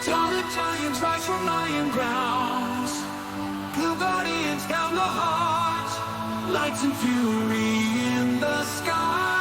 Tall giants rise from lying grounds. Blue guardians down the heart. Lights and fury in the sky.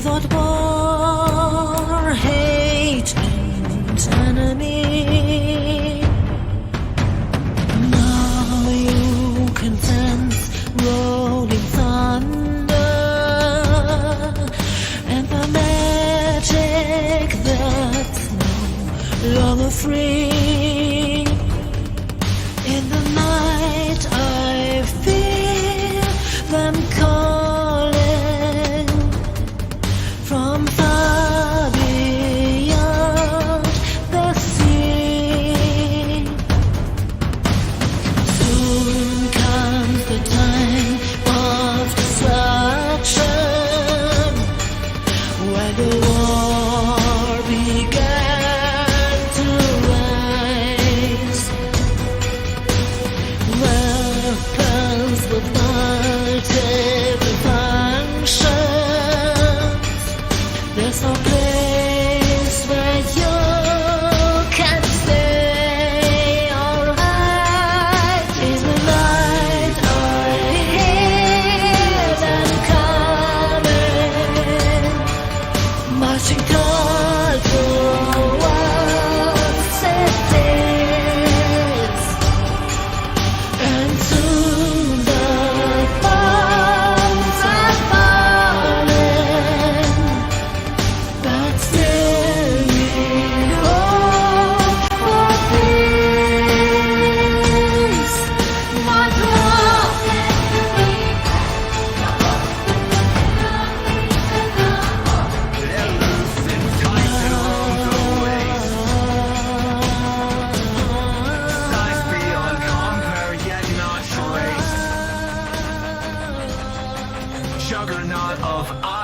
without war, hate and enemy. Now you can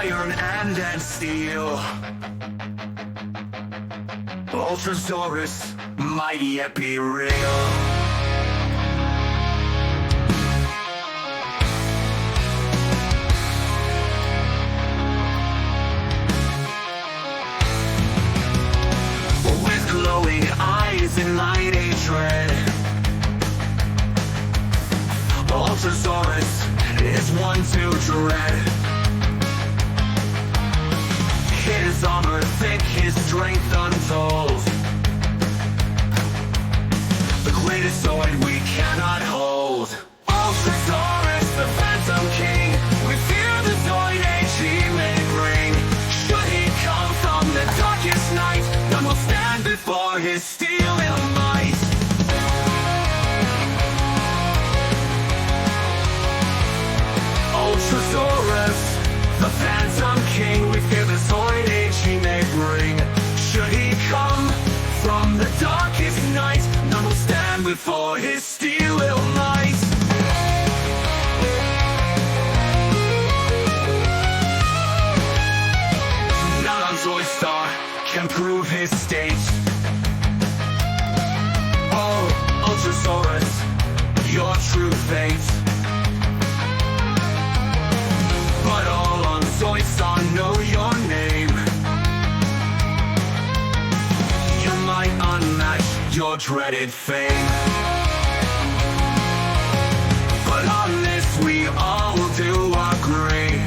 iron and steel. Ultrasaurus, mighty yet be real. With glowing eyes and mighty tread, Ultrasaurus is one to dread. His armor thick, his strength untold. The greatest Zoid we cannot hold. Ultrasaurus, the Phantom King. We fear the Zoid age he may bring. Should he come from the darkest night, none will stand before his steel might. Ultrasaurus, the Phantom King. We fear the Zoid age he may bring. Should he come from the darkest night, none will stand before his steel might. None on Zoidstar can prove his state. Oh, Ultrasaurus, your true fate. But all on Zoidstar know your name. You might unmatch your dreaded fame. But on this we all do agree.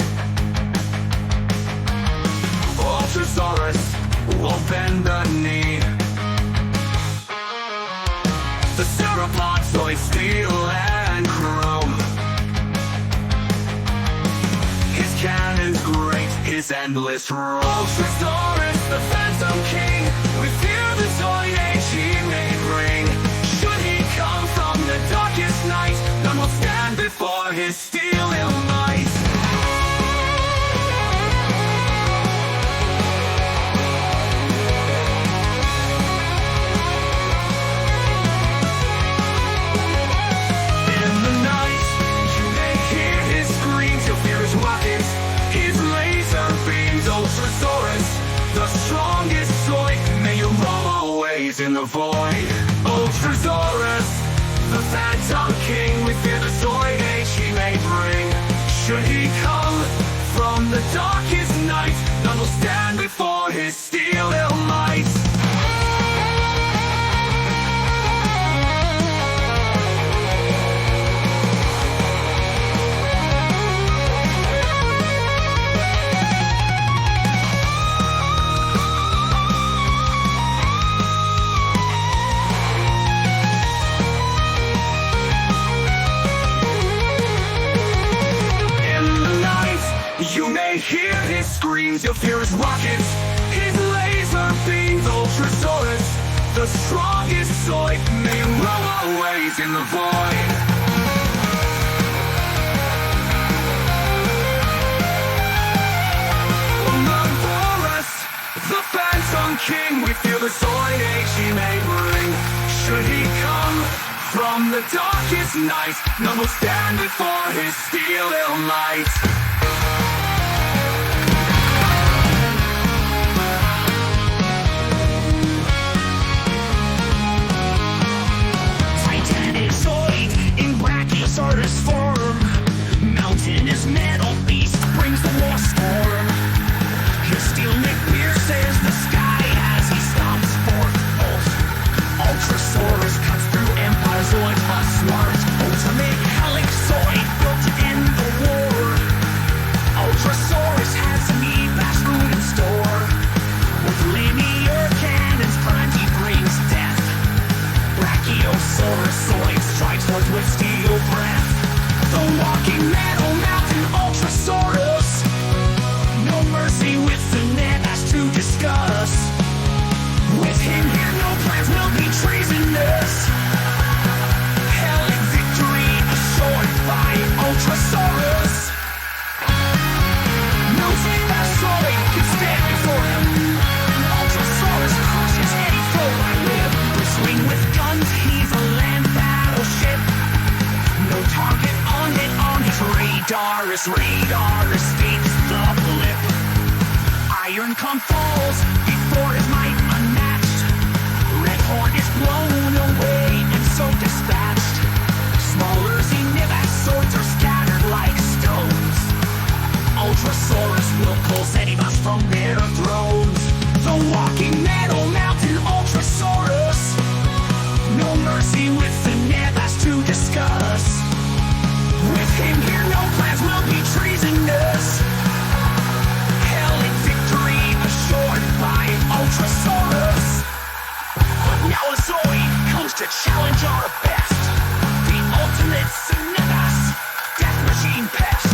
Ultrasaurus will bend the knee. The Sauropods, Zoid, steel and chrome. His cannon's great, his endless roam. Ultrasaurus, the Phantom King. We fear the Zoid age he may bring. Should he come from the darkest night, none will stand before his steel might. In the night, you may hear his screams. You'll fear his rockets, his laser beams. Ultrasaurus, the strongest Zoid, may you roam always in the void. Ultrasaurus, the Phantom King. We fear the Zoid age he may bring. Should he come from the darkest night, none will stand before his steel might. You may hear his screams, you'll fear his rockets, his laser beams. Ultrasaurus, the strongest Zoid, may roam always in the void. None for us, the Phantom King. We fear the Zoid age he may bring. Should he come from the darkest night, none will stand before his steel might. Brachiosaurus form, mountainous metal beast brings the war storm. His steel neck pierces the sky as he stomps forth. Ultrasaurus cuts through Empire Zoid, a smart ultimate helix Zoid built to end the war. Ultrasaurus has meat, fast food in store. With linear cannons, Prime brings death. Brachiosaurus Zoid strikes forth with steel breath. The walking metal mountain Ultrasaurus. No mercy with the net as to discuss. With him here no plans will be treasonous. Hellic victory assured by Ultrasaurus. No safe Zoid can stand before him. Ultrasaurus crushes any foe I live. Bristling with guns, he's a land battleship. No target on his radar escapes the blip. Iron Kong falls before his might unmatched. Red Horn is blown away and so dispatched. Smaller Xenivas swords are scattered like stones. Ultrasaurus will pull Xenivas from their thrones. The walking metal mountain Ultrasaurus. No mercy with the Nevas to discuss. With him here no plans will be treasonous. Hell and victory assured by Ultrasaurus. But now a Zoid comes to challenge our best. The ultimate Nevas death machine pest.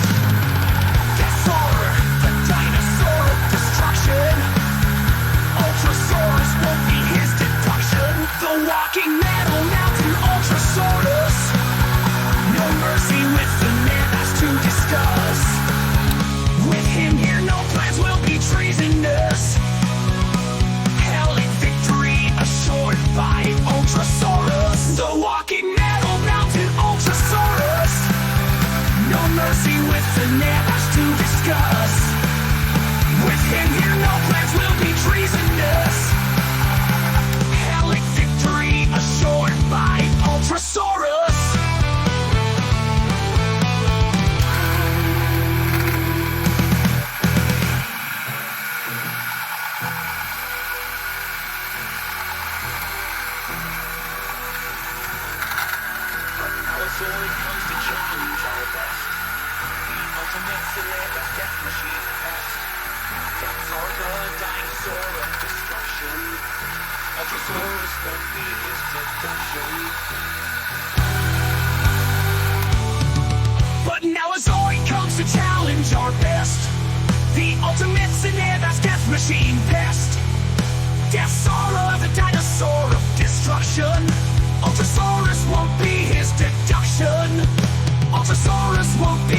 Deathsaur, the dinosaur of destruction. Ultrasaurus won't be his deduction. The walking metal mountain Ultrasaurus. No mercy with the Nevas to discuss. With him here no plans will be treasonous. Hell and victory assured by Ultrasaurus. The walking metal mountain Ultrasaurus. No mercy with the Nevas to discuss. With him here no plans will be treasonous. Hell and victory assured by Ultrasaurus. Zoid comes to challenge our best. The ultimate Celebus death machine pest. Deathsaur, the dinosaur of destruction. Ultrasaurus won't be his deduction. But now a Zoid comes to challenge our best. The ultimate Celebus death machine pest. Deathsaur, the dinosaur of destruction. Ultrasaurus won't be his deduction. Ultrasaurus won't be